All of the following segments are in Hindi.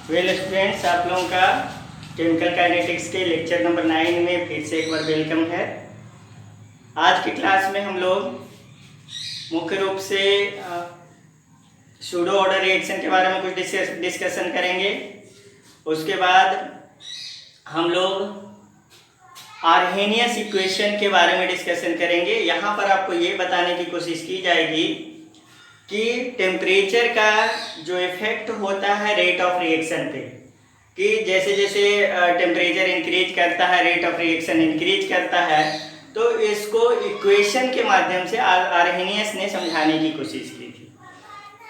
वेल स्टूडेंट्स, आप लोगों का केमिकल काइनेटिक्स के लेक्चर नंबर 9 में फिर से एक बार वेलकम है। आज की क्लास में हम लोग मुख्य रूप से सूडो ऑर्डर रिएक्शन के बारे में कुछ डिस्कशन करेंगे। उसके बाद हम लोग आर्हेनियस इक्वेशन के बारे में डिस्कशन करेंगे। यहाँ पर आपको ये बताने की कोशिश की जाएगी कि टेम्परेचर का जो इफेक्ट होता है रेट ऑफ रिएक्शन पे, कि जैसे जैसे टेम्परेचर इंक्रीज करता है रेट ऑफ रिएक्शन इंक्रीज करता है, तो इसको इक्वेशन के माध्यम से आर्हेनियस ने समझाने की कोशिश की थी।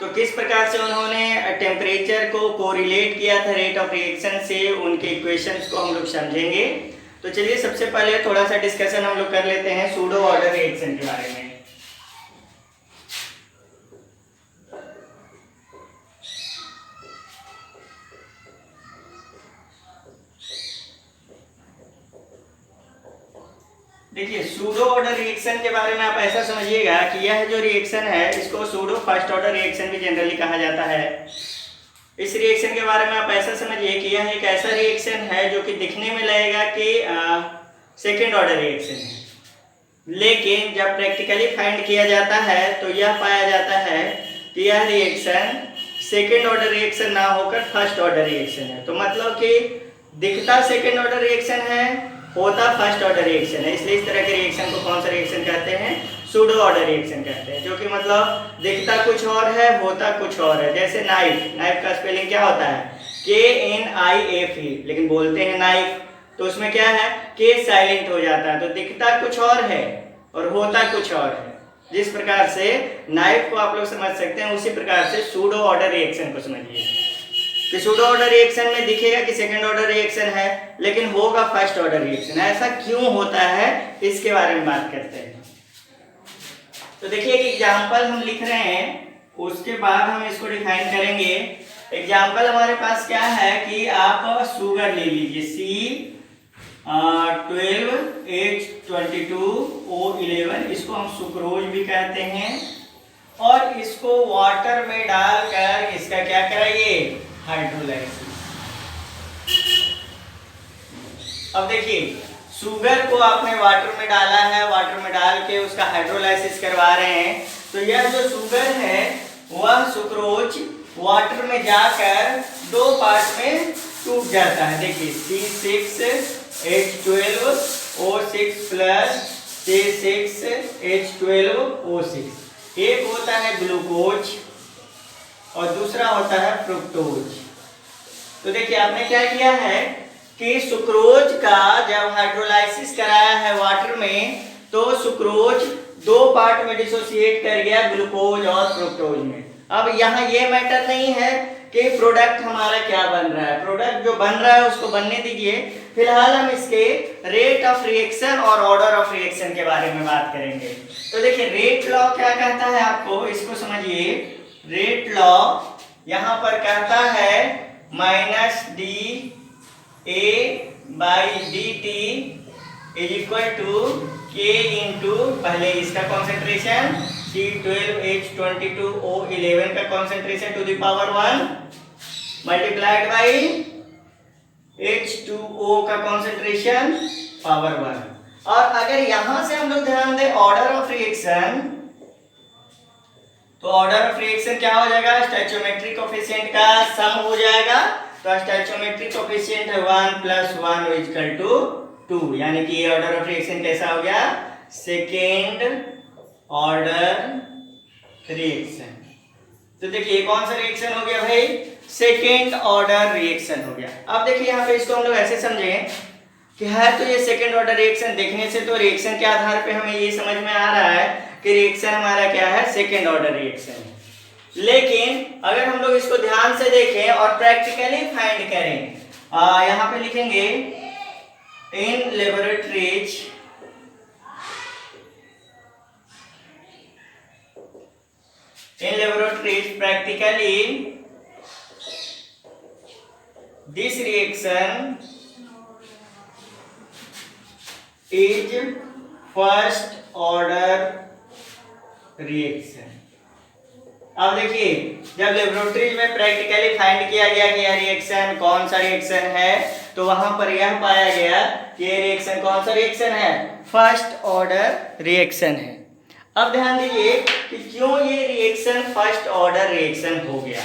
तो किस प्रकार से उन्होंने टेम्परेचर को कोरिलेट किया था रेट ऑफ रिएक्शन से, उनके इक्वेशंस को हम लोग समझेंगे। तो चलिए सबसे पहले थोड़ा सा डिस्कशन हम लोग कर लेते हैं सूडो ऑर्डर रिएक्शन के बारे में। देखिए, सूडो ऑर्डर रिएक्शन के बारे में आप ऐसा समझिएगा कि यह जो रिएक्शन है इसको सूडो फर्स्ट ऑर्डर रिएक्शन भी जनरली कहा जाता है। इस रिएक्शन के बारे में आप ऐसा समझिए कि यह एक ऐसा रिएक्शन है जो कि दिखने में लगेगा कि सेकेंड ऑर्डर रिएक्शन है, लेकिन जब प्रैक्टिकली फाइंड किया जाता है तो यह पाया जाता है कि यह रिएक्शन सेकेंड ऑर्डर रिएक्शन ना होकर फर्स्ट ऑर्डर रिएक्शन है। तो मतलब कि दिखता सेकेंड ऑर्डर रिएक्शन है, होता फर्स्ट ऑर्डर रिएक्शन है। इसलिए इस तरह के रिएक्शन को कौन सा रिएक्शन कहते हैं? सूडो ऑर्डर रिएक्शन कहते हैं, जो कि मतलब दिखता कुछ और है, होता कुछ और है। जैसे नाइफ का स्पेलिंग क्या होता है? KNIFE, लेकिन बोलते हैं नाइफ, तो उसमें क्या है? के साइलेंट हो जाता है। तो दिखता कुछ और है और होता कुछ और है। जिस प्रकार से नाइफ को आप लोग समझ सकते हैं, उसी प्रकार से सूडो ऑर्डर रिएक्शन को समझिए कि सूडो ऑर्डर रिएक्शन में दिखेगा कि सेकंड ऑर्डर रिएक्शन है, लेकिन होगा फर्स्ट ऑर्डर रिएक्शन। ऐसा क्यों होता है, इसके बारे में बात करते हैं। तो देखिए, एक एग्जांपल हम लिख रहे हैं, उसके बाद हम इसको डिफाइन करेंगे। एग्जांपल हमारे पास क्या है कि आप शुगर ले लीजिए C12H22O11, इसको हम सुक्रोज भी कहते हैं, और इसको वाटर में डालकर इसका क्या कराइए? हाइड्रोलाइसिस। अब देखिए, शुगर को आपने वाटर में डाला है, वाटर में डाल के उसका हाइड्रोलाइसिस करवा रहे हैं, तो यह जो शुगर है वह सुक्रोज वाटर में जाकर दो पार्ट में टूट जाता है। देखिए, C6H12O6 प्लस C6H12O6, एक होता है ग्लूकोज और दूसरा होता है फ्रुक्टोज। तो देखिए, आपने क्या किया है कि सुक्रोज का जब हाइड्रोलाइसिस कराया है वाटर में, तो सुक्रोज दो पार्ट में डिसोसिएट कर गया, ग्लूकोज और फ्रुक्टोज में। अब यहाँ ये मैटर नहीं है कि प्रोडक्ट हमारा क्या बन रहा है, प्रोडक्ट जो बन रहा है उसको बनने दीजिए। फिलहाल हम इसके रेट ऑफ रिएक्शन और ऑर्डर ऑफ रिएक्शन के बारे में बात करेंगे। तो देखिए, रेट लॉ क्या कहता है, आपको इसको समझिए। रेट लॉ यहाँ पर कहता है -dA/dt is equal to K into, पहले इसका कॉन्सेंट्रेशन C12H22O11 का concentration to the power 1 multiplied by H2O का कॉन्सेंट्रेशन पावर 1। और अगर यहां से हम लोग ध्यान दें ऑर्डर ऑफ रिएक्शन, तो ऑर्डर ऑफ रिएक्शन क्या हो जाएगा? स्टोइचोमेट्रिक कोएफिशिएंट का सम हो जाएगा। तो स्टोइचोमेट्रिक कोएफिशिएंट है 1 + 1 = 2, यानी कि ये ऑर्डर ऑफ रिएक्शन कैसा हो गया? Second order reaction. तो देखिए, कौन सा रिएक्शन हो गया भाई? सेकेंड ऑर्डर रिएक्शन हो गया। अब देखिए, यहाँ पे इसको हम लोग ऐसे समझें कि है तो ये सेकेंड ऑर्डर रिएक्शन, देखने से तो रिएक्शन के आधार पे हमें ये समझ में आ रहा है कि रिएक्शन हमारा क्या है? Second order reaction. लेकिन अगर हम लोग इसको ध्यान से देखें और प्रैक्टिकली फाइंड करें, यहाँ पे लिखेंगे इन laboratories practically this reaction is first order reaction। अब देखिए, जब लेबोरेटरी में प्रैक्टिकली फाइंड किया गया कि यह रिएक्शन कौन सा रिएक्शन है, तो वहां पर यह पाया गया कि ये रिएक्शन कौन सा रिएक्शन है, फर्स्ट ऑर्डर रिएक्शन है। अब ध्यान दीजिए कि क्यों ये रिएक्शन फर्स्ट ऑर्डर रिएक्शन हो गया,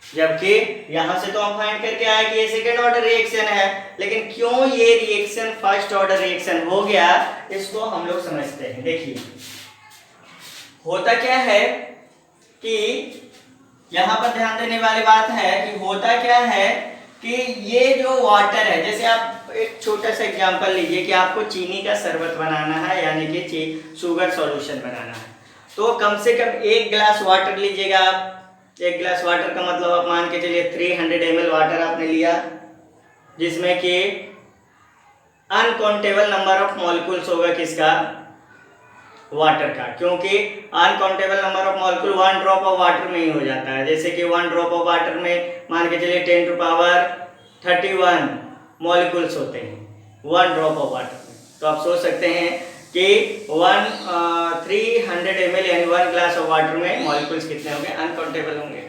जबकि यहां से तो हम फाइंड करके आए कि ये सेकंड ऑर्डर रिएक्शन है, लेकिन क्यों ये रिएक्शन फर्स्ट ऑर्डर रिएक्शन हो गया, इसको हम लोग समझते हैं। देखिए, होता क्या है कि यहाँ पर ध्यान देने वाली बात है कि होता क्या है कि ये जो वाटर है, जैसे आप एक छोटा सा एग्जांपल लीजिए कि आपको चीनी का शरबत बनाना है, यानी कि शुगर सॉल्यूशन बनाना है, तो कम से कम 1 गिलास वाटर लीजिएगा आप। 1 गिलास वाटर का मतलब आप मान के चलिए 300 ml वाटर आपने लिया, जिसमें कि अनकाउंटेबल नंबर ऑफ मॉलिक्यूल्स होगा किसका, वाटर का, क्योंकि uncountable number of molecule 1 drop of water में ही हो जाता है। जैसे कि 1 ड्रॉप ऑफ वाटर में मान के चलिए 10 टू पावर 31 मॉलिक्यूल्स होते हैं 1 ड्रॉप ऑफ वाटर में। तो आप सोच सकते हैं कि 300 ml यानी 1 ग्लास ऑफ वाटर में मॉलिक्यूल्स कितने होंगे, अनकाउंटेबल होंगे।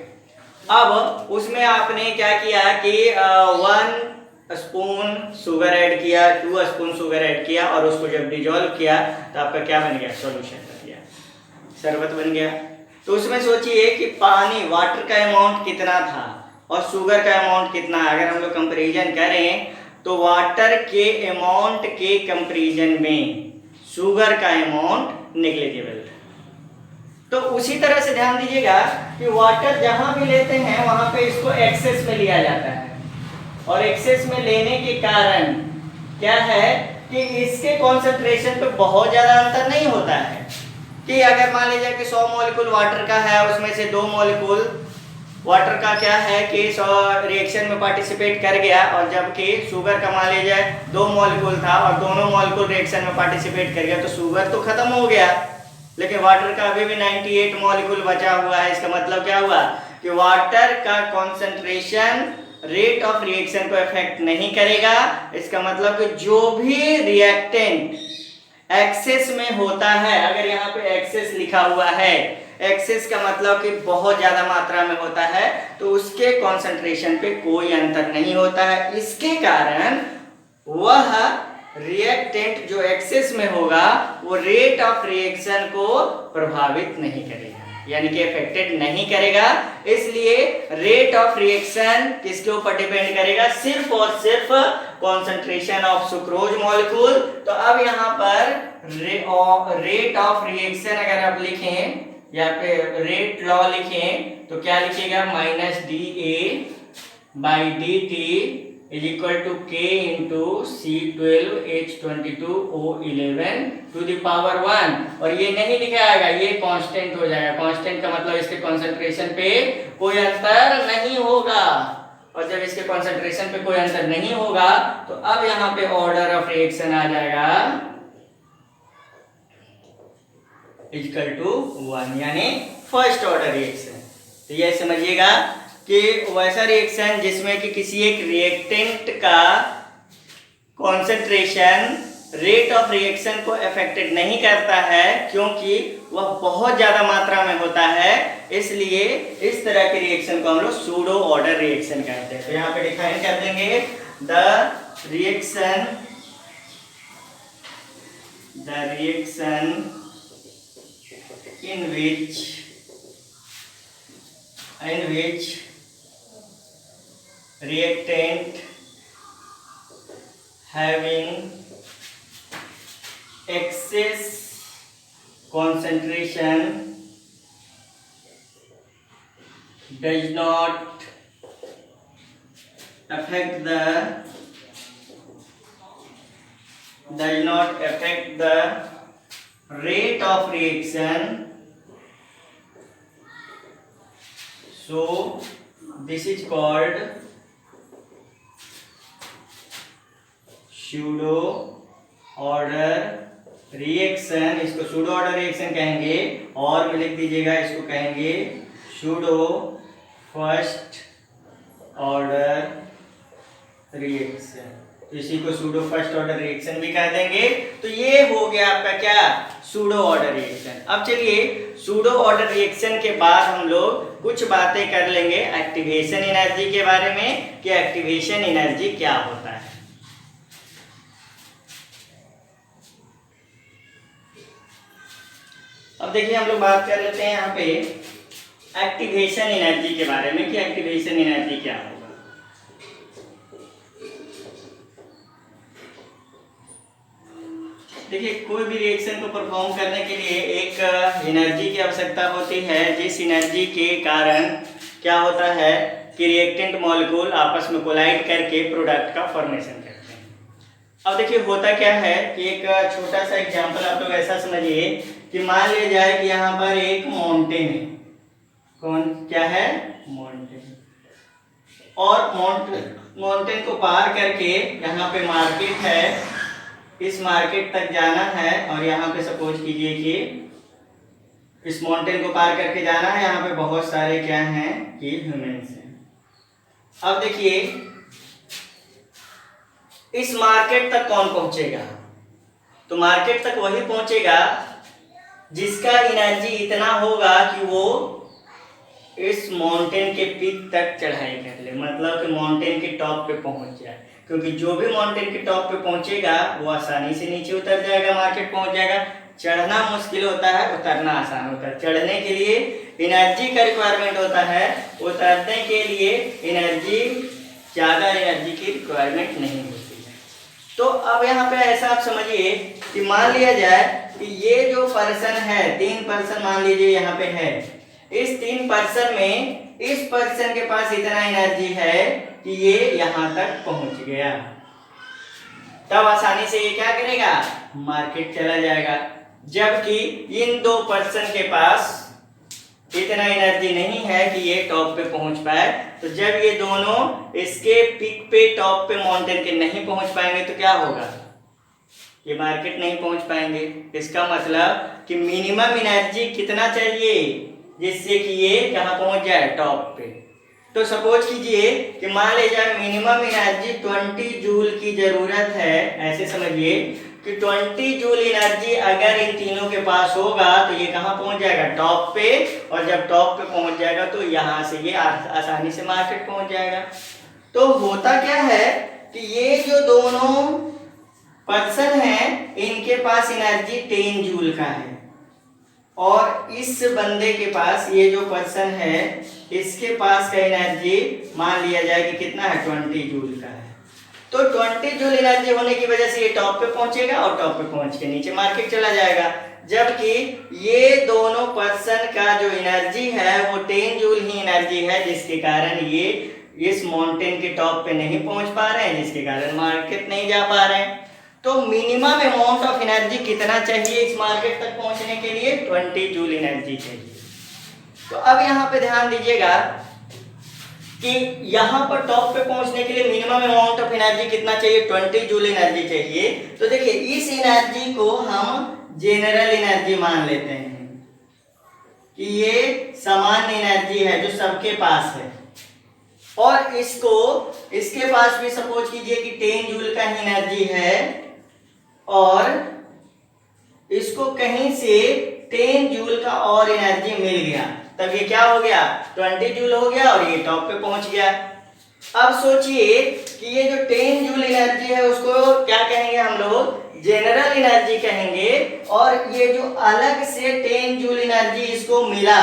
अब उसमें आपने क्या किया कि 1 स्पून शुगर ऐड किया, 2 स्पून शुगर ऐड किया, और उसको जब डिजोल्व किया तो आपका क्या बन गया, सॉल्यूशन बन गया, शरबत बन गया। तो उसमें सोचिए कि पानी, वाटर का अमाउंट कितना था और शुगर का अमाउंट कितना है। अगर हम लोग कंपैरिजन करें तो वाटर के अमाउंट के कंपैरिजन में शुगर का अमाउंट नेग्लिजिबल था। तो उसी तरह से ध्यान दीजिएगा कि वाटर जहां भी लेते हैं वहां पे इसको एक्सेस में लिया जाता है, और एक्सेस में लेने के कारण क्या है कि इसके कॉन्सेंट्रेशन पे बहुत ज्यादा अंतर नहीं होता है। कि अगर मान लीजिए कि 100 मॉलिक्यूल वाटर का है, उसमें से 2 मॉलिक्यूल वाटर का क्या है कि रिएक्शन में पार्टिसिपेट कर गया, और जबकि शुगर का मान लीजिए 2 मॉलिक्यूल था और दोनों मॉलिक्यूल रिएक्शन में पार्टिसिपेट कर गया, तो शुगर तो खत्म हो गया, लेकिन वाटर का अभी भी 98 मॉलिक्यूल बचा हुआ है। इसका मतलब क्या हुआ कि वाटर का कॉन्सेंट्रेशन रेट ऑफ रिएक्शन को इफेक्ट नहीं करेगा। इसका मतलब कि जो भी रिएक्टेंट एक्सेस में होता है, अगर यहाँ पे एक्सेस लिखा हुआ है, एक्सेस का मतलब कि बहुत ज्यादा मात्रा में होता है, तो उसके कॉन्सेंट्रेशन पे कोई अंतर नहीं होता है। इसके कारण वह रिएक्टेंट जो एक्सेस में होगा वो रेट ऑफ रिएक्शन को प्रभावित नहीं करेगा, यानी कि अफेक्टेड नहीं करेगा। इसलिए रेट ऑफ रिएक्शन किसके ऊपर डिपेंड करेगा, सिर्फ और सिर्फ कॉन्सेंट्रेशन ऑफ सुक्रोज मॉलिक्यूल। तो अब यहाँ पर रेट ऑफ रिएक्शन अगर आप लिखें, यहाँ पे रेट लॉ लिखें, तो क्या लिखिएगा, -dA/dt is equal to K into C12H22O11 to the power 1। और ये नहीं लिखा आएगा, ये कांस्टेंट हो जाएगा। कांस्टेंट का मतलब इसके कंसंट्रेशन पे कोई अंतर नहीं होगा, और जब इसके कंसंट्रेशन पे कोई अंतर नहीं होगा तो अब यहाँ पे ऑर्डर ऑफ रिएक्शन आ जाएगा इक्वल टू 1, यानी फर्स्ट ऑर्डर रिएक्शन। तो ये समझिएगा कि वैसा रिएक्शन जिसमें कि किसी एक रिएक्टेंट का कॉन्सेंट्रेशन रेट ऑफ रिएक्शन को अफेक्टेड नहीं करता है, क्योंकि वह बहुत ज्यादा मात्रा में होता है, इसलिए इस तरह के रिएक्शन को हम लोग सूडो ऑर्डर रिएक्शन कहते हैं। तो यहाँ पे डिफाइन कर देंगे the reaction in which reactant having excess concentration does not affect the rate of reaction. So this is called pseudo order reaction। इसको pseudo order reaction कहेंगे, और में लिख दीजिएगा इसको कहेंगे pseudo first order reaction। इसी को सूडो फर्स्ट ऑर्डर रिएक्शन भी कह देंगे। तो ये हो गया आपका क्या, सूडो ऑर्डर रिएक्शन। अब चलिए सूडो ऑर्डर रिएक्शन के बाद हम लोग कुछ बातें कर लेंगे एक्टिवेशन एनर्जी के बारे में कि एक्टिवेशन एनर्जी क्या होता है। अब देखिए हम लोग बात कर लेते हैं यहाँ पे एक्टिवेशन एनर्जी के बारे में कि एक्टिवेशन एनर्जी क्या होगा। देखिए कोई भी रिएक्शन को परफॉर्म करने के लिए एक एनर्जी की आवश्यकता होती है, जिस एनर्जी के कारण क्या होता है कि रिएक्टेंट मॉलिक्यूल आपस में कोलाइड करके प्रोडक्ट का फॉर्मेशन करते हैं। अब देखिए होता क्या है कि एक छोटा सा एग्जांपल आप लोग ऐसा समझिए कि मान लिया जाए कि यहाँ पर एक माउंटेन है। कौन क्या है, माउंटेन। और माउंटेन को पार करके यहाँ पे मार्केट है, इस मार्केट तक जाना है। और यहाँ पे सपोज कीजिए कि इस माउंटेन को पार करके जाना है, यहाँ पे बहुत सारे क्या हैं कि ह्यूमंस हैं। अब देखिए इस मार्केट तक कौन पहुंचेगा, तो मार्केट तक वही पहुंचेगा जिसका एनर्जी इतना होगा कि वो इस माउंटेन के पीक तक चढ़ाई कर ले, मतलब कि माउंटेन के टॉप पे पहुंच जाए। क्योंकि जो भी माउंटेन के टॉप पे पहुंचेगा वो आसानी से नीचे उतर जाएगा, मार्केट पहुंच जाएगा। चढ़ना मुश्किल होता है, उतरना आसान होता है। चढ़ने के लिए एनर्जी का रिक्वायरमेंट होता है, उतरने के लिए एनर्जी ज़्यादा एनर्जी की रिक्वायरमेंट नहीं होती है। तो अब यहाँ पे ऐसा आप समझिए कि मान लिया जाए कि ये जो पर्सन है, 3 पर्सन मान लीजिए यहाँ पे है। इस 3 पर्सन में इस पर्सन के पास इतना एनर्जी है कि ये यहाँ तक पहुंच गया, तब आसानी से ये क्या करेगा, मार्केट चला जाएगा। जबकि इन 2 पर्सन के पास इतना एनर्जी नहीं है कि ये टॉप पे पहुंच पाए। तो जब ये दोनों इसके पीक पे टॉप पे माउंटेन के नहीं पहुंच पाएंगे तो क्या होगा, ये मार्केट नहीं पहुंच पाएंगे। इसका मतलब कि मिनिमम एनर्जी कितना चाहिए जिससे कि ये कहाँ पहुंच जाए, टॉप पे। तो सपोज कीजिए कि मान लीजिए मिनिमम एनर्जी 20 जूल की जरूरत है। ऐसे समझिए कि 20 जूल एनर्जी अगर इन तीनों के पास होगा तो ये कहाँ पहुंच जाएगा, टॉप पे। और जब टॉप पे पहुंच जाएगा तो यहाँ से ये आसानी से मार्केट पहुंच जाएगा। तो होता क्या है कि ये जो दोनों पर्सन हैं इनके पास एनर्जी 10 जूल का है, और इस बंदे के पास, ये जो पर्सन है इसके पास का एनर्जी मान लिया जाए कि कितना है, 20 जूल का है। तो 20 जूल एनर्जी होने की वजह से ये टॉप पे पहुंचेगा और टॉप पे पहुंच के नीचे मार्केट चला जाएगा। जबकि ये दोनों पर्सन का जो एनर्जी है वो 10 जूल ही एनर्जी है, जिसके कारण ये इस माउंटेन के टॉप पे नहीं पहुंच पा रहे हैं, जिसके कारण मार्केट नहीं जा पा रहे हैं। तो मिनिमम अमाउंट ऑफ एनर्जी कितना चाहिए इस मार्केट तक पहुंचने के लिए, 20 जूल एनर्जी चाहिए। तो अब यहाँ पे ध्यान दीजिएगा कि यहाँ पर टॉप पे पहुंचने के लिए मिनिमम अमाउंट ऑफ एनर्जी कितना चाहिए, 20 जूल एनर्जी चाहिए। तो देखिए इस एनर्जी को हम जेनरल एनर्जी मान लेते हैं कि ये सामान्य एनर्जी है जो सबके पास है। और इसके पास भी सपोज कीजिए कि 10 जूल का ही एनर्जी है, और इसको कहीं से 10 जूल का और एनर्जी मिल गया, तब ये क्या हो गया, 20 जूल हो गया और ये टॉप पे पहुंच गया। अब सोचिए कि ये जो 10 जूल एनर्जी है उसको क्या कहेंगे हम लोग, जनरल एनर्जी कहेंगे। और ये जो अलग से 10 जूल एनर्जी इसको मिला,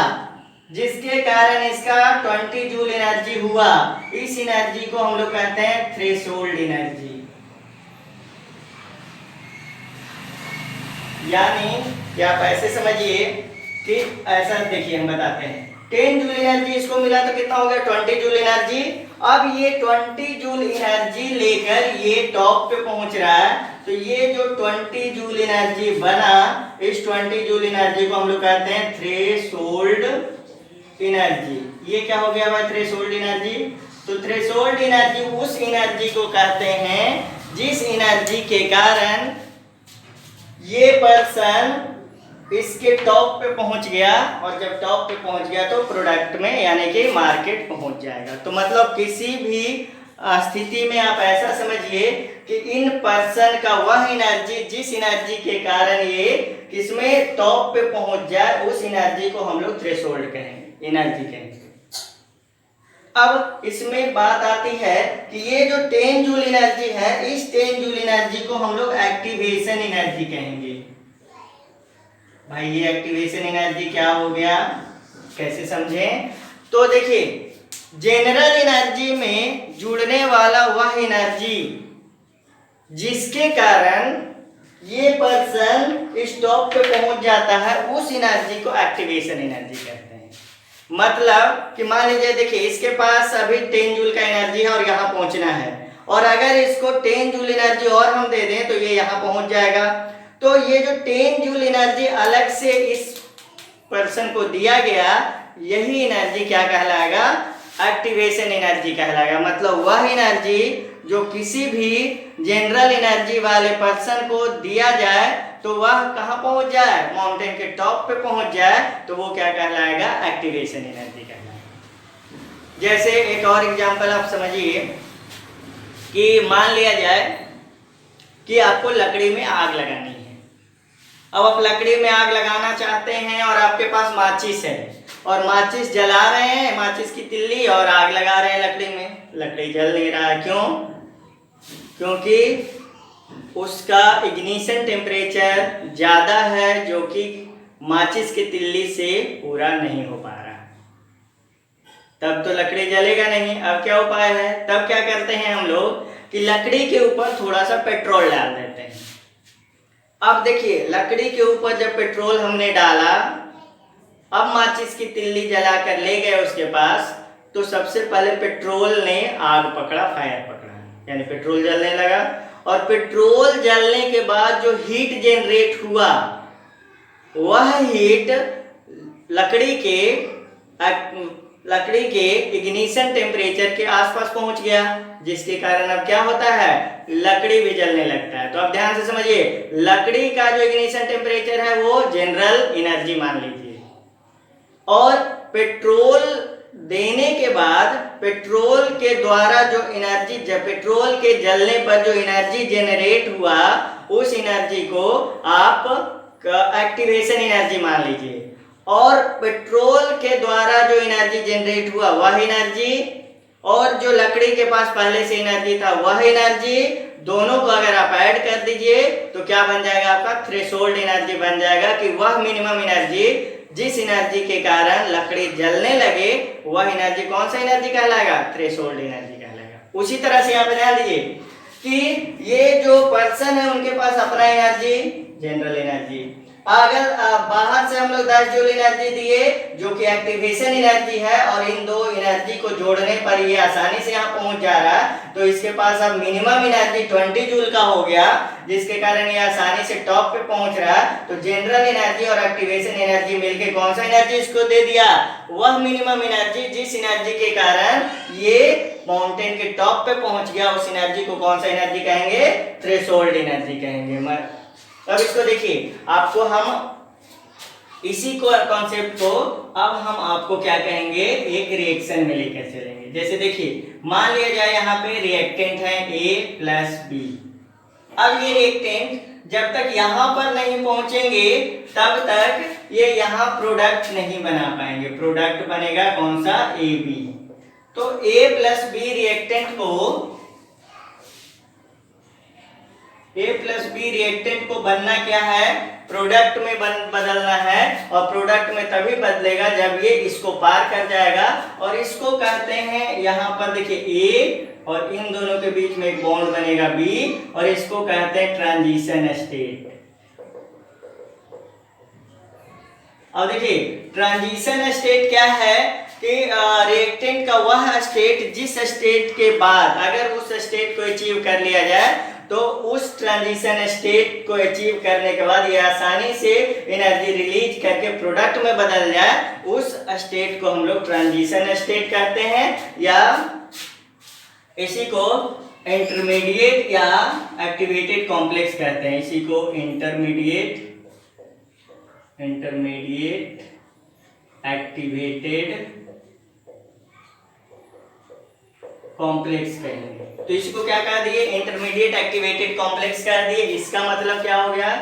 जिसके कारण इसका 20 जूल एनर्जी हुआ, इस एनर्जी को हम लोग कहते हैं थ्रेशोल्ड एनर्जी। यानी कि आप ऐसे समझिए कि ऐसा देखिए हम बताते हैं, 10 जूल एनर्जी इसको मिला तो कितना हो गया, 20 जूल एनर्जी। अब ये 20 जूल एनर्जी लेकर ये टॉप पे पहुंच रहा है, तो ये जो 20 जूल एनर्जी बना, इस 20 जूल एनर्जी को हम लोग कहते हैं थ्रेशोल्ड एनर्जी। ये क्या हो गया भाई, थ्रेशोल्ड एनर्जी। तो थ्रेशोल्ड एनर्जी उस एनर्जी को कहते हैं जिस एनर्जी के कारण ये पर्सन इसके टॉप पे पहुंच गया, और जब टॉप पे पहुंच गया तो प्रोडक्ट में यानी कि मार्केट पहुंच जाएगा। तो मतलब किसी भी स्थिति में आप ऐसा समझिए कि इन पर्सन का वह एनर्जी जिस एनर्जी के कारण ये किसमें टॉप पे पहुंच जाए, उस एनर्जी को हम लोग थ्रेशोल्ड कहेंगे, एनर्जी कहेंगे। अब इसमें बात आती है कि ये जो 10 जूल एनर्जी है, इस 10 जूल एनर्जी को हम लोग एक्टिवेशन एनर्जी कहेंगे। भाई ये एक्टिवेशन एनर्जी क्या हो गया, कैसे समझें? तो देखिए, जनरल एनर्जी में जुड़ने वाला वह एनर्जी जिसके कारण ये पर्सन स्टॉप पे पहुंच जाता है, उस एनर्जी को एक्टिवेशन एनर्जी कहते हैं। मतलब कि मान लीजिए, देखिए इसके पास अभी 10 जूल का एनर्जी है और यहाँ पहुंचना है, और अगर इसको 10 जूल एनर्जी और हम दे दें तो ये यहाँ पहुंच जाएगा। तो ये जो 10 जूल एनर्जी अलग से इस पर्सन को दिया गया, यही एनर्जी क्या कहलाएगा, एक्टिवेशन एनर्जी कहलाएगा। मतलब वह एनर्जी जो किसी भी जनरल एनर्जी वाले पर्सन को दिया जाए तो वह कहाँ पहुंच जाए, माउंटेन के टॉप पे पहुंच जाए, तो वो क्या कहलाएगा, एक्टिवेशन एनर्जी कहलाएगा। जैसे एक और एग्जांपल आप समझिए कि मान लिया जाए कि आपको लकड़ी में आग लगानी है। अब आप लकड़ी में आग लगाना चाहते हैं और आपके पास माचिस है, और माचिस जला रहे हैं, माचिस की तिल्ली, और आग लगा रहे हैं लकड़ी में। लकड़ी जल नहीं रहा है, क्यों? क्योंकि उसका इग्निशन टेम्परेचर ज़्यादा है, जो कि माचिस की तिल्ली से पूरा नहीं हो पा रहा। तब तो लकड़ी जलेगा नहीं। अब क्या उपाय है? तब क्या करते हैं हम लोग कि लकड़ी के ऊपर थोड़ा सा पेट्रोल डाल देते हैं। अब देखिए, लकड़ी के ऊपर जब पेट्रोल हमने डाला, अब माचिस की तिल्ली जला कर ले गए उसके पास, तो सबसे पहले पेट्रोल ने आग पकड़ा, फायर पकड़ा, यानी पेट्रोल जलने लगा। और पेट्रोल जलने के बाद जो हीट जनरेट हुआ, वह हीट लकड़ी के इग्निशन टेम्परेचर के आसपास पहुंच गया, जिसके कारण अब क्या होता है, लकड़ी भी जलने लगता है। तो अब ध्यान से समझिए, लकड़ी का जो इग्निशन टेम्परेचर है वो जनरल एनर्जी मान लीजिए, और पेट्रोल देने के बाद पेट्रोल के द्वारा जो एनर्जी, पेट्रोल के जलने पर जो एनर्जी जनरेट हुआ, उस एनर्जी को आप एक्टिवेशन एनर्जी मान लीजिए। और पेट्रोल के द्वारा जो एनर्जी जनरेट हुआ वह एनर्जी, और जो लकड़ी के पास पहले से एनर्जी था वह एनर्जी, दोनों को अगर आप ऐड कर दीजिए तो क्या बन जाएगा, आपका थ्रेशोल्ड एनर्जी बन जाएगा। कि वह मिनिमम एनर्जी जिस एनर्जी के कारण लकड़ी जलने लगे, वह एनर्जी कौन सा एनर्जी कहलाएगा, थ्रेशोल्ड एनर्जी कहलाएगा। उसी तरह से यहाँ पे ध्यान दीजिए कि ये जो पर्सन है उनके पास अपना एनर्जी, जनरल एनर्जी, अगर बाहर से हम लोग 10 जूल एनर्जी दिए जो कि एक्टिवेशन एनर्जी है, और इन दो एनर्जी को जोड़ने पर ये आसानी से यहाँ पहुंच जा रहा है, तो इसके पास अब मिनिमम एनर्जी 20 जूल का हो गया, जिसके कारण ये आसानी से टॉप पे पहुंच रहा है। तो जनरल एनर्जी और एक्टिवेशन एनर्जी मिलके कौन सा एनर्जी इसको दे दिया, वह मिनिमम एनर्जी जिस एनर्जी के कारण ये माउंटेन के टॉप पे पहुंच गया, उस एनर्जी को कौन सा एनर्जी कहेंगे, थ्रेशोल्ड एनर्जी कहेंगे। अब इसको देखिए, आपको हम इसी को कॉन्सेप्ट को अब हम आपको क्या कहेंगे, एक रिएक्शन में लेकर चलेंगे। जैसे देखिए, मान लिया जाए यहाँ पे रिएक्टेंट है A प्लस B। अब ये रिएक्टेंट जब तक यहाँ पर नहीं पहुंचेंगे तब तक ये यहाँ प्रोडक्ट नहीं बना पाएंगे। प्रोडक्ट बनेगा कौन सा, AB। तो A प्लस B रिएक्टेंट को बनना क्या है, प्रोडक्ट में बदलना है। और प्रोडक्ट में तभी बदलेगा जब ये इसको पार कर जाएगा, और इसको कहते हैं, यहाँ पर देखिए A और इन दोनों के बीच में एक बॉन्ड बनेगा B, और इसको कहते हैं ट्रांजिशन स्टेट। और देखिए, ट्रांजिशन स्टेट क्या है कि रिएक्टेंट का वह स्टेट जिस स्टेट के बाद अगर उस स्टेट को अचीव कर लिया जाए, तो उस ट्रांजिशन स्टेट को अचीव करने के बाद ये आसानी से एनर्जी रिलीज करके प्रोडक्ट में बदल जाए, उस स्टेट को हम लोग ट्रांजिशन स्टेट कहते हैं, या इसी को इंटरमीडिएट या एक्टिवेटेड कॉम्प्लेक्स कहते हैं। इसी को इंटरमीडिएट एक्टिवेटेड कॉम्प्लेक्स कहेंगे। तो इसको क्या कह दिए, इंटरमीडिएट एक्टिवेटेड कॉम्प्लेक्स कह दिए। इसका मतलब क्या हो गया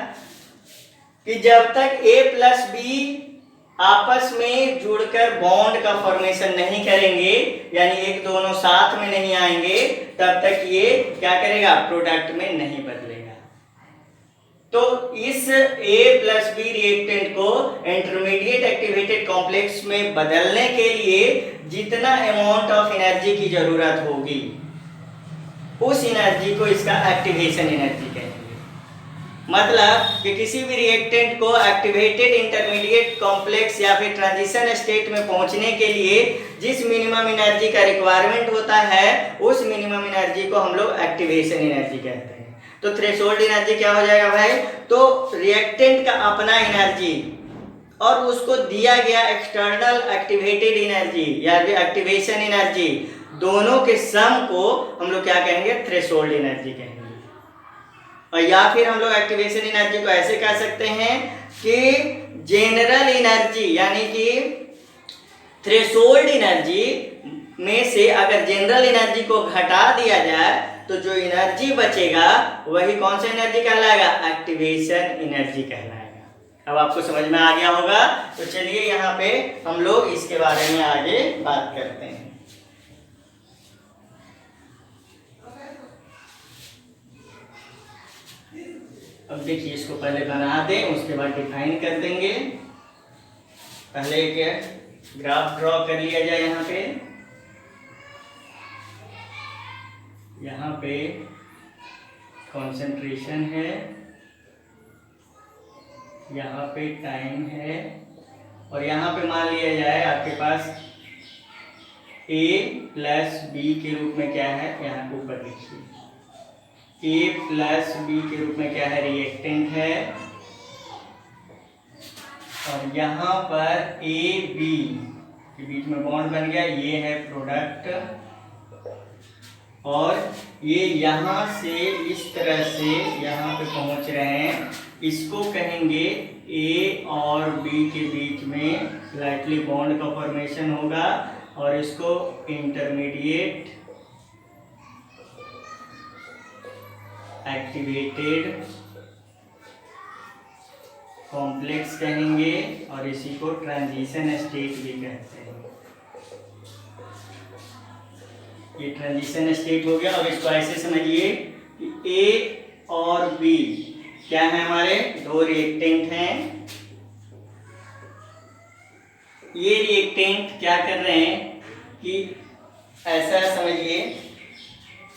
कि जब तक A प्लस बी आपस में जुड़कर बॉन्ड का फॉर्मेशन नहीं करेंगे, यानी एक दोनों साथ में नहीं आएंगे, तब तक ये क्या करेगा, प्रोडक्ट में नहीं बदलेगा। तो इस A प्लस बी रिएक्टेंट को इंटरमीडिएट एक्टिवेटेड कॉम्प्लेक्स में बदलने के लिए जितना अमाउंट ऑफ एनर्जी की जरूरत होगी, उस एनर्जी को इसका एक्टिवेशन एनर्जी कहेंगे। मतलब कि किसी भी रिएक्टेंट को एक्टिवेटेड इंटरमीडिएट कॉम्प्लेक्स या फिर ट्रांजिशन स्टेट में पहुंचने के लिए जिस मिनिमम एनर्जी का रिक्वायरमेंट होता है, उस मिनिमम एनर्जी को हम लोग एक्टिवेशन एनर्जी कहते हैं। तो थ्रेशोल्ड एनर्जी क्या हो जाएगा भाई, तो रिएक्टेंट का अपना एनर्जी और उसको दिया गया एक्सटर्नल एक्टिवेटेड एनर्जी या फिर एक्टिवेशन एनर्जी, दोनों के सम को हम लोग क्या कहेंगे, थ्रेशोल्ड एनर्जी कहेंगे। और या फिर हम लोग एक्टिवेशन एनर्जी को ऐसे कह सकते हैं कि जनरल एनर्जी, यानी कि थ्रेशोल्ड एनर्जी में से अगर जनरल एनर्जी को घटा दिया जाए तो जो एनर्जी बचेगा वही कौन सा एनर्जी कहलाएगा, एक्टिवेशन एनर्जी कहलाएगा। अब आपको समझ में आ गया होगा। तो चलिए यहाँ पे हम लोग इसके बारे में आगे बात करते हैं। अब देखिए, इसको पहले बना दें, उसके बाद डिफाइन कर देंगे। पहले एक ग्राफ ड्रॉ कर लिया जाए। यहाँ पे कंसंट्रेशन है, यहाँ पे टाइम है, और यहाँ पे मान लिया जाए आपके पास A प्लस बी के रूप में क्या है, यहाँ के ऊपर लिखिए A प्लस बी के रूप में क्या है, रिएक्टेंट है, और यहाँ पर A B के बीच में बॉन्ड बन गया, ये है प्रोडक्ट, और ये यहाँ से इस तरह से यहाँ पे पहुँच रहे हैं। इसको कहेंगे A और B के बीच में स्लाइटली बॉन्ड का फॉर्मेशन होगा, और इसको इंटरमीडिएट एक्टिवेटेड कॉम्प्लेक्स कहेंगे, और इसी को ट्रांजिशन स्टेट भी कहते हैं। ये ट्रांजिशन स्टेट हो गया। अब इसको ऐसे समझिए कि A और B क्या है, हमारे दो रिएक्टेंट हैं। ये रिएक्टेंट क्या कर रहे हैं कि ऐसा समझिए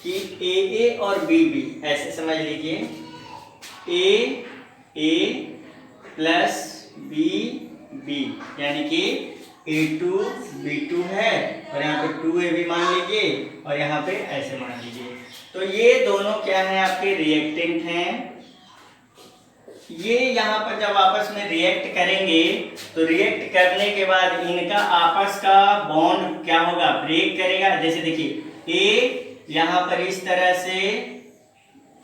कि AA और BB, ऐसे समझ लीजिए A प्लस B, यानी कि A2 B2 है, और यहाँ पे 2AB मान लीजिए, और यहाँ पे ऐसे मान लीजिए। तो ये दोनों क्या है, आपके रिएक्टेंट हैं। ये यहाँ पर जब आपस में रिएक्ट करेंगे तो रिएक्ट करने के बाद इनका आपस का बॉन्ड क्या होगा, ब्रेक करेगा। जैसे देखिए A यहाँ पर इस तरह से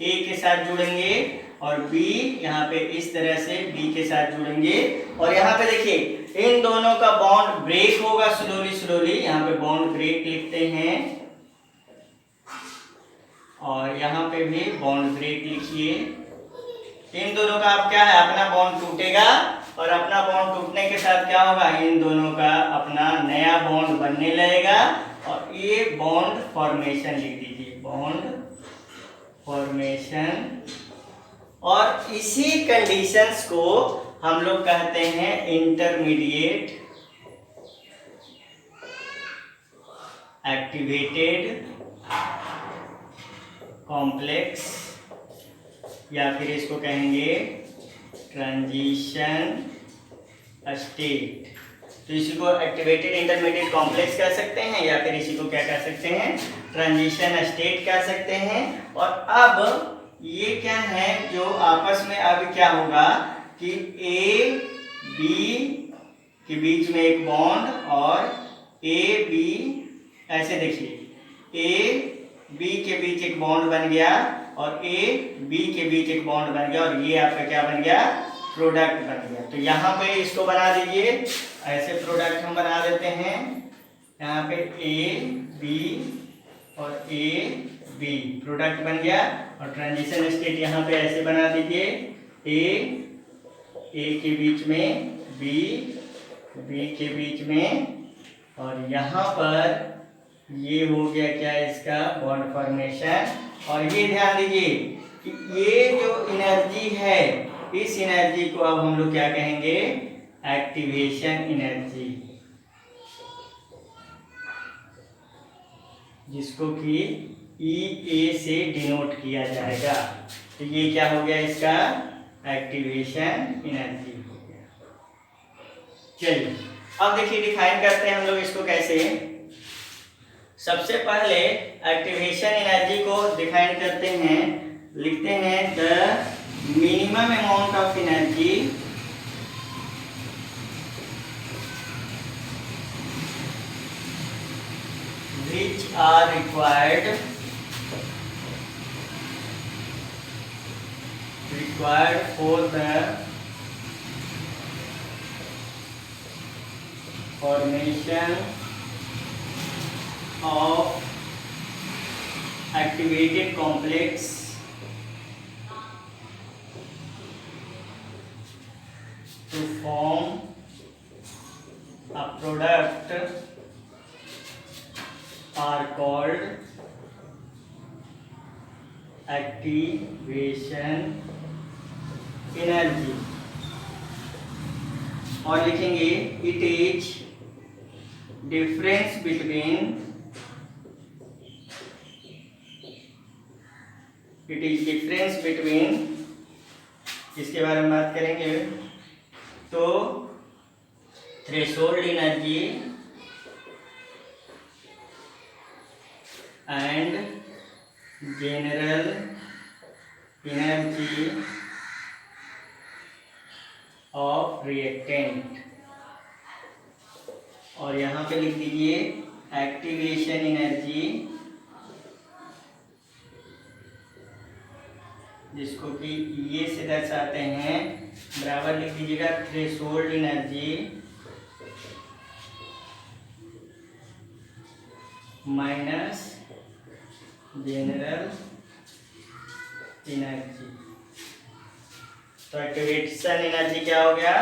A के साथ जुड़ेंगे, और B यहाँ पे इस तरह से B के साथ जुड़ेंगे, और यहाँ पे देखिए इन दोनों का बॉन्ड ब्रेक होगा स्लोली। यहाँ पे बॉन्ड ब्रेक लिखते हैं, और यहाँ पे भी बॉन्ड ब्रेक लिखिए। इन दोनों का अब क्या है, अपना बॉन्ड टूटेगा, और अपना बॉन्ड टूटने के साथ क्या होगा, इन दोनों का अपना नया बॉन्ड बनने लगेगा, और ये बॉन्ड फॉर्मेशन लिख दीजिए, बॉन्ड फॉर्मेशन। और इसी कंडीशंस को हम लोग कहते हैं इंटरमीडिएट एक्टिवेटेड कॉम्प्लेक्स, या फिर इसको कहेंगे ट्रांजिशन स्टेट। तो इसी को एक्टिवेटेड इंटरमीडिएट कॉम्प्लेक्स कह सकते हैं, या फिर इसी को क्या कह सकते हैं, ट्रांजिशन स्टेट कह सकते हैं। और अब ये क्या है, जो आपस में अब क्या होगा कि A B के बीच में एक बॉन्ड, और A B, ऐसे देखिए A B के बीच एक बॉन्ड बन गया, और A B के बीच एक बॉन्ड बन गया, और ये आपका क्या बन गया, प्रोडक्ट बन गया। तो यहाँ पे इसको बना दीजिए, ऐसे प्रोडक्ट हम बना देते हैं। यहाँ पे A B और ए बी प्रोडक्ट बन गया। और ट्रांजिशन स्टेट यहाँ पे ऐसे बना दीजिए, ए के बीच में, बी के बीच में, और यहाँ पर ये हो गया क्या इसका बॉन्ड फॉर्मेशन। और ये ध्यान दीजिए कि ये जो एनर्जी है, इस एनर्जी को अब हम लोग क्या कहेंगे, एक्टिवेशन एनर्जी, जिसको कि E से डिनोट किया जाएगा। तो ये क्या हो गया इसका एक्टिवेशन एनर्जी हो गया। चलिए अब देखिए डिफाइन करते हैं हम लोग इसको कैसे। सबसे पहले एक्टिवेशन एनर्जी को डिफाइन करते हैं, लिखते हैं the minimum amount of energy which are required for the formation of activated complex to form a product are called activation energy। और लिखेंगे it is difference between इसके बारे में बात करेंगे। तो threshold energy and general energy of reactant, और यहाँ पे लिख दीजिए एक्टिवेशन एनर्जी, जिसको कि ये से दर्शाते हैं, बराबर लिख दीजिएगा threshold energy minus general energy. तो एक्टिवेशन एनर्जी क्या हो गया,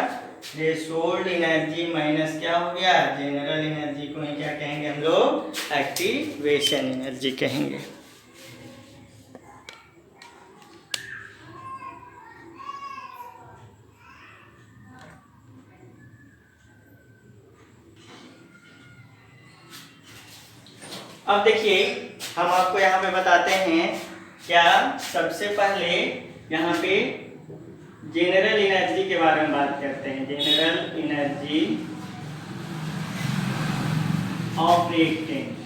थ्रेशोल्ड एनर्जी माइनस क्या हो गया, जनरल एनर्जी को ही क्या कहेंगे हम लोग, एक्टिवेशन एनर्जी कहेंगे। अब देखिए हम आपको यहाँ पे बताते हैं क्या, सबसे पहले यहाँ पे जनरल एनर्जी के बारे में बात करते हैं। General energy of reactant,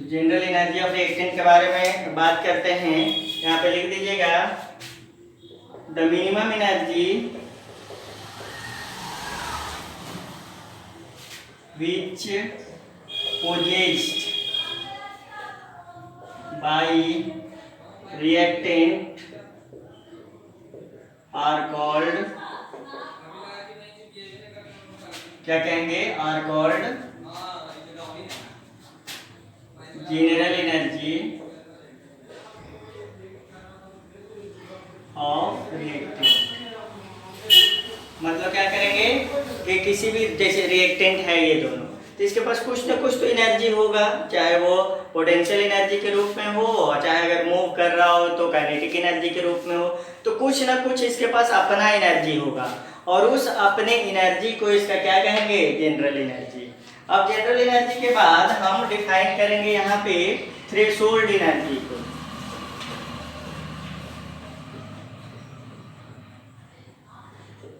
general energy of reactant के बारे में बात करते हैं। यहाँ पे लिख दीजिएगा the minimum energy which possessed by reactant are called, क्या कहेंगे, are called general energy of reactant। मतलब क्या करेंगे कि किसी भी, जैसे रिएक्टेंट है ये दोनों, तो इसके पास कुछ ना कुछ तो एनर्जी होगा, चाहे वो पोटेंशियल एनर्जी के रूप में हो, और चाहे अगर मूव कर रहा हो तो काइनेटिक एनर्जी के रूप में हो, तो कुछ ना कुछ इसके पास अपना एनर्जी होगा, और उस अपने एनर्जी को इसका क्या कहेंगे, जनरल एनर्जी। अब जनरल एनर्जी के बाद हम डिफाइन करेंगे यहाँ पे थ्रेशोल्ड एनर्जी को।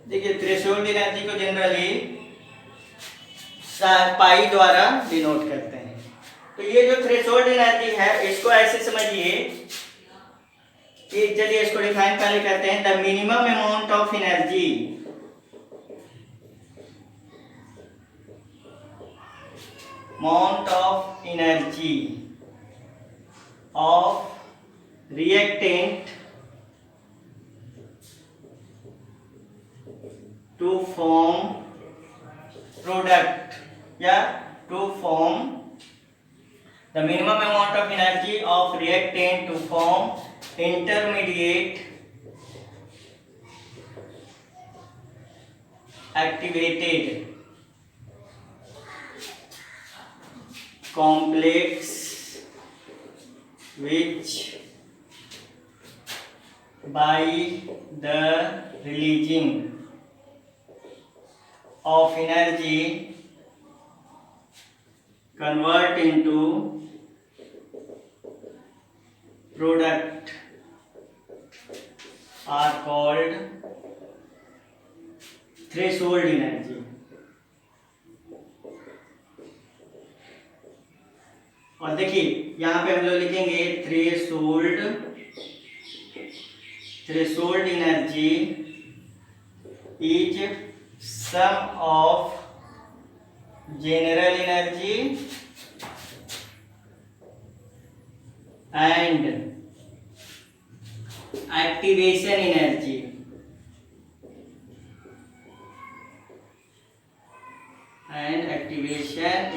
देखिए थ्रेशोल्ड एनर्जी को जनरली पाई द्वारा डिनोट करते हैं। तो ये जो थ्रेशोल्ड एनर्जी है इसको ऐसे समझिए कि, चलिए इसको डिफाइन पहले करते हैं, the minimum amount of energy of reactant to form product या to form the minimum amount of energy of reactant to form intermediate activated complex which by the releasing of energy convert into product are called threshold energy. और देखिए यहाँ पे हम लोग लिखेंगे threshold energy is sum of general energy and activation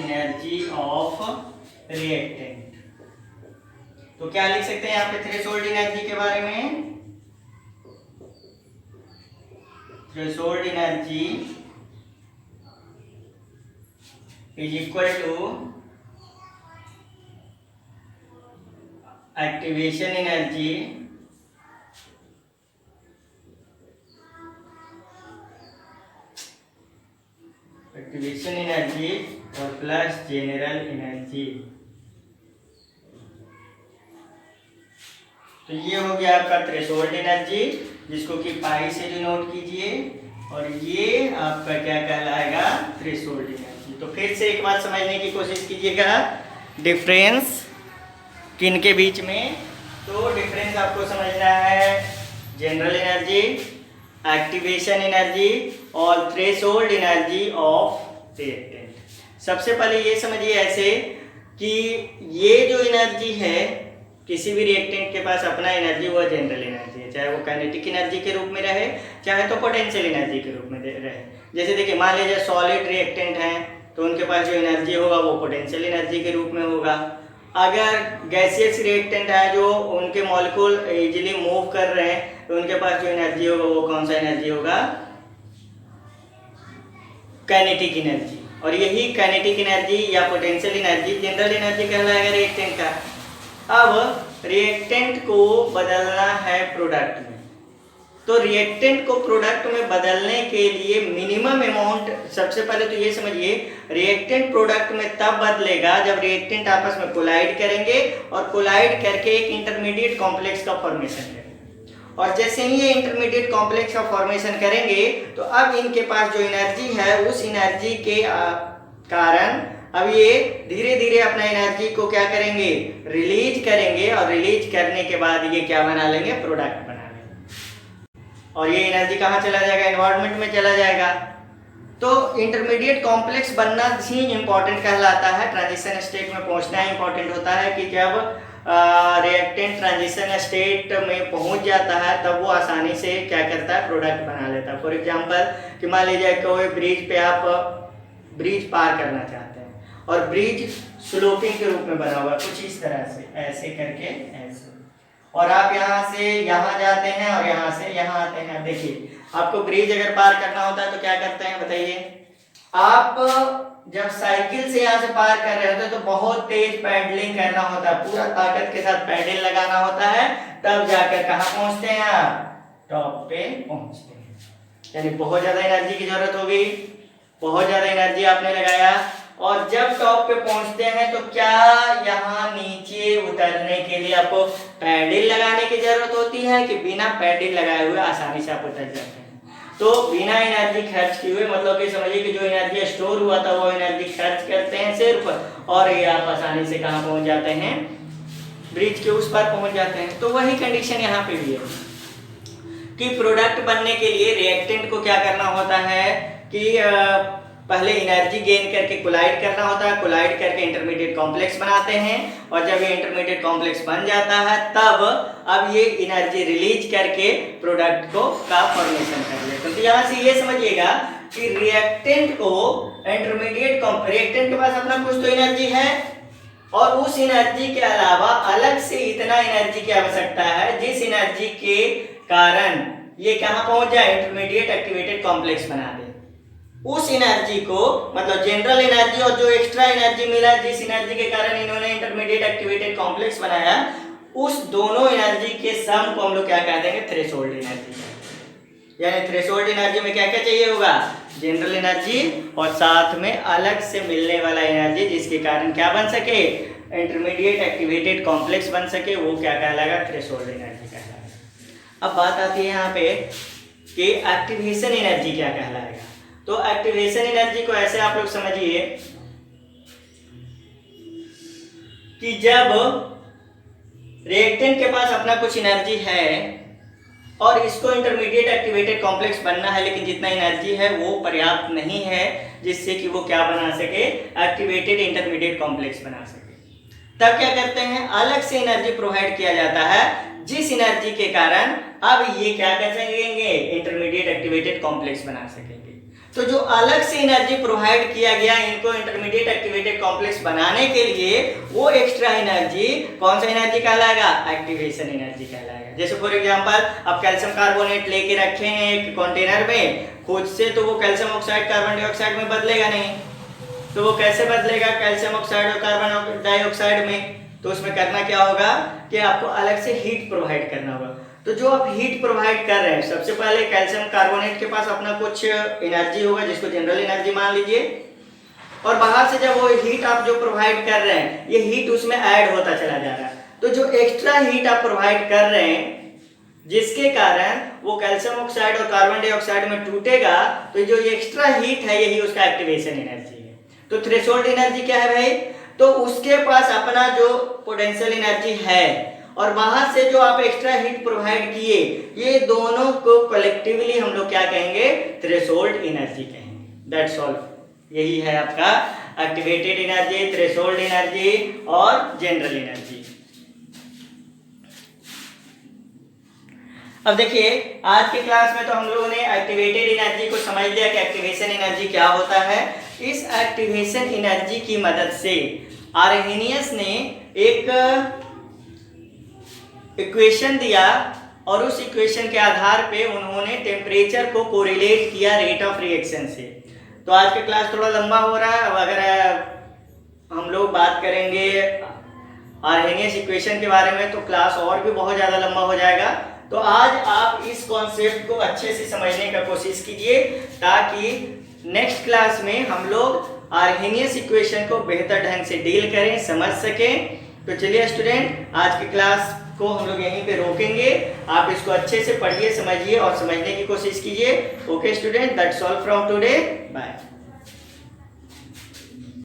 energy of reactant. तो क्या लिख सकते हैं यहाँ पे थ्रेशोल्ड एनर्जी के बारे में? Threshold energy is equal to activation energy और प्लस जनरल एनर्जी। तो ये हो गया आपका थ्रेशोल्ड एनर्जी, जिसको कि पाई से डिनोट कीजिए, और ये आपका क्या कहलाएगा? Threshold energy. तो फिर से एक बार समझने की कोशिश कीजिएगा डिफरेंस किन के बीच में। तो डिफरेंस आपको समझना है जनरल एनर्जी, एक्टिवेशन एनर्जी और थ्रेशोल्ड एनर्जी ऑफ रिएक्टेंट। सबसे पहले ये समझिए ऐसे कि ये जो एनर्जी है किसी भी रिएक्टेंट के पास अपना एनर्जी, वो जनरल एनर्जी है, चाहे वो काइनेटिक एनर्जी के रूप में रहे चाहे तो पोटेंशियल एनर्जी के रूप में रहे। जैसे देखिए मान लीजिए सॉलिड रिएक्टेंट हैं तो उनके पास जो एनर्जी होगा वो पोटेंशियल एनर्जी के रूप में होगा। अगर गैसियस रिएक्टेंट है जो उनके मॉलिक्यूल इजीली मूव कर रहे हैं तो उनके पास जो एनर्जी होगा वो कौन सा एनर्जी होगा? Kinetic energy. और यही काइनेटिक एनर्जी या पोटेंशियल एनर्जी जनरल एनर्जी कहलाएगा रिएक्टेंट का। अब रिएक्टेंट को बदलना है प्रोडक्ट में, तो रिएक्टेंट को प्रोडक्ट में बदलने के लिए मिनिमम अमाउंट, सबसे पहले तो ये समझिए रिएक्टेंट प्रोडक्ट में तब बदलेगा जब रिएक्टेंट आपस में कोलाइड करेंगे और कोलाइड करके एक इंटरमीडिएट कॉम्प्लेक्स का फॉर्मेशन करेंगे। और जैसे ही ये इंटरमीडिएट कॉम्प्लेक्स का फॉर्मेशन करेंगे तो अब इनके पास जो एनर्जी है उस एनर्जी के कारण अब ये धीरे धीरे अपना एनर्जी को क्या करेंगे? रिलीज करेंगे, और रिलीज करने के बाद ये क्या बना लेंगे? प्रोडक्ट बना लेंगे। और ये एनर्जी कहाँ चला जाएगा? एनवायरनमेंट में चला जाएगा। तो इंटरमीडिएट कॉम्प्लेक्स बनना ही इंपॉर्टेंट कहलाता है। ट्रांजिशन स्टेट में पहुंचना इंपॉर्टेंट होता है कि जब रिएक्टेंट ट्रांजिशन स्टेट में पहुंच जाता है तब वो आसानी से क्या करता है? प्रोडक्ट बना लेता है। फॉर एग्जांपल कि मान लीजिए कोई ब्रिज पे आप ब्रिज पार करना चाहते हैं और ब्रिज स्लोपिंग के रूप में बना हुआ है कुछ इस तरह से, ऐसे करके ऐसे, और आप यहाँ से यहाँ जाते हैं और यहाँ से यहाँ आते हैं। देखिए आपको ब्रिज अगर पार करना होता है तो क्या करते हैं बताइए? आप जब साइकिल से यहाँ से पार कर रहे होते हैं तो बहुत तेज पैडलिंग करना होता है, पूरा ताकत के साथ पैडल लगाना होता है, तब जाकर कहाँ पहुंचते हैं आप? टॉप पे पहुंचते हैं। यानी बहुत ज्यादा एनर्जी की जरूरत होगी, बहुत ज्यादा एनर्जी आपने लगाया, और जब टॉप पे पहुंचते हैं तो क्या यहाँ नीचे उतरने के लिए आपको पैडल लगाने की जरूरत होती है कि बिना पैडल लगाए हुए आसानी से आप उतर जाते हैं? तो बिना एनर्जी खर्च किए हुए, मतलब कि समझिए कि जो एनर्जी स्टोर हुआ था वो एनर्जी खर्च करते हैं सिर्फ, और ये आप आसानी से कहाँ पहुंच जाते हैं? ब्रिज के उस पार पहुंच जाते हैं। तो वही कंडीशन यहाँ पे भी है कि प्रोडक्ट बनने के लिए रिएक्टेंट को क्या करना होता है कि पहले एनर्जी गेन करके कोलाइड करना होता है, कोलाइड करके इंटरमीडिएट कॉम्प्लेक्स बनाते हैं, और जब ये इंटरमीडिएट कॉम्प्लेक्स बन जाता है तब अब ये एनर्जी रिलीज करके प्रोडक्ट को का फॉर्मेशन कर लेते हैं। तो यहाँ से ये समझिएगा कि रिएक्टेंट को रिएक्टेंट के पास अपना कुछ तो एनर्जी है, और उस एनर्जी के अलावा अलग से इतना एनर्जी की आवश्यकता है जिस एनर्जी के कारण ये कहाँ पहुंच जाए, इंटरमीडिएट एक्टिवेटेड कॉम्प्लेक्स बना दे। उस एनर्जी को मतलब जनरल एनर्जी और जो एक्स्ट्रा एनर्जी मिला जिस एनर्जी के कारण इन्होंने इंटरमीडिएट एक्टिवेटेड कॉम्प्लेक्स बनाया, उस दोनों एनर्जी के सम को हम लोग क्या कह देंगे, थ्रेशोल्ड एनर्जी। यानी थ्रेशोल्ड एनर्जी में क्या क्या चाहिए होगा, जनरल एनर्जी और साथ में अलग से मिलने वाला एनर्जी जिसके कारण क्या बन सके, इंटरमीडिएट एक्टिवेटेड कॉम्प्लेक्स बन सके, वो क्या कहलाएगा, थ्रेशोल्ड एनर्जी कहलाएगा। अब बात आती है यहाँ पे कि एक्टिवेशन एनर्जी क्या कहलाएगा। तो एक्टिवेशन एनर्जी को ऐसे आप लोग समझिए कि जब रिएक्टेंट के पास अपना कुछ एनर्जी है और इसको इंटरमीडिएट एक्टिवेटेड कॉम्प्लेक्स बनना है, लेकिन जितना एनर्जी है वो पर्याप्त नहीं है जिससे कि वो क्या बना सके, एक्टिवेटेड इंटरमीडिएट कॉम्प्लेक्स बना सके, तब क्या करते हैं, अलग से एनर्जी प्रोवाइड किया जाता है जिस एनर्जी के कारण अब ये क्या कर सकेंगे, इंटरमीडिएट एक्टिवेटेड कॉम्प्लेक्स बना सकेंगे। तो जो अलग से एनर्जी प्रोवाइड किया गया इनको इंटरमीडिएट एक्टिवेटेड कॉम्प्लेक्स बनाने के लिए, वो एक्स्ट्रा एनर्जी कौन सा एनर्जी कहलाएगा, एक्टिवेशन एनर्जी कहलाएगा। जैसे फॉर एग्जांपल आप कैल्शियम कार्बोनेट लेके रखे हैं एक कंटेनर में, खुद से तो वो कैल्शियम ऑक्साइड कार्बन डाइऑक्साइड में बदलेगा नहीं, तो वो कैसे बदलेगा कैल्शियम ऑक्साइड और कार्बन डाइऑक्साइड में, तो उसमें करना क्या होगा कि आपको अलग से हीट प्रोवाइड करना होगा। तो जो आप हीट प्रोवाइड कर रहे हैं, सबसे पहले कैल्शियम कार्बोनेट के पास अपना कुछ एनर्जी होगा जिसको जनरल एनर्जी मान लीजिए, और बाहर से जब वो हीट आप जो प्रोवाइड कर रहे हैं ये हीट उसमें ऐड होता चला जा रहा है। तो जो एक्स्ट्रा हीट आप प्रोवाइड कर रहे हैं जिसके कारण वो कैल्शियम ऑक्साइड और कार्बन डाइऑक्साइड में टूटेगा, तो जो एक्स्ट्रा हीट है यही उसका एक्टिवेशन एनर्जी है। तो थ्रेशोल्ड एनर्जी क्या है भाई, तो उसके पास अपना जो पोटेंशियल एनर्जी है और बाहर से जो आप एक्स्ट्रा हीट प्रोवाइड किए, ये दोनों को कलेक्टिवली हम लोग क्या कहेंगे, थ्रेशोल्ड एनर्जी कहेंगे। That's all. यही है आपका एक्टिवेटेड एनर्जी, थ्रेशोल्ड एनर्जी और जनरल एनर्जी। अब देखिए आज के क्लास में तो हम लोगों ने एक्टिवेटेड एनर्जी को समझ लिया कि एक्टिवेशन एनर्जी क्या होता है। इस एक्टिवेशन एनर्जी की मदद से आर्हेनियस ने एक इक्वेशन दिया और उस इक्वेशन के आधार पे उन्होंने टेम्परेचर को कोरिलेट किया रेट ऑफ रिएक्शन से। तो आज का क्लास थोड़ा लंबा हो रहा है। अब अगर हम लोग बात करेंगे आर्हेनियस इक्वेशन के बारे में तो क्लास और भी बहुत ज़्यादा लंबा हो जाएगा। तो आज आप इस कॉन्सेप्ट को अच्छे से समझने का कोशिश कीजिए ताकि नेक्स्ट क्लास में हम लोग आर्हेनियस इक्वेशन को बेहतर ढंग से डील करें, समझ सकें। तो चलिए स्टूडेंट, आज की क्लास को हम लोग यहीं पे रोकेंगे। आप इसको अच्छे से पढ़िए, समझिए और समझने की कोशिश कीजिए। Okay student, that's all from today, bye.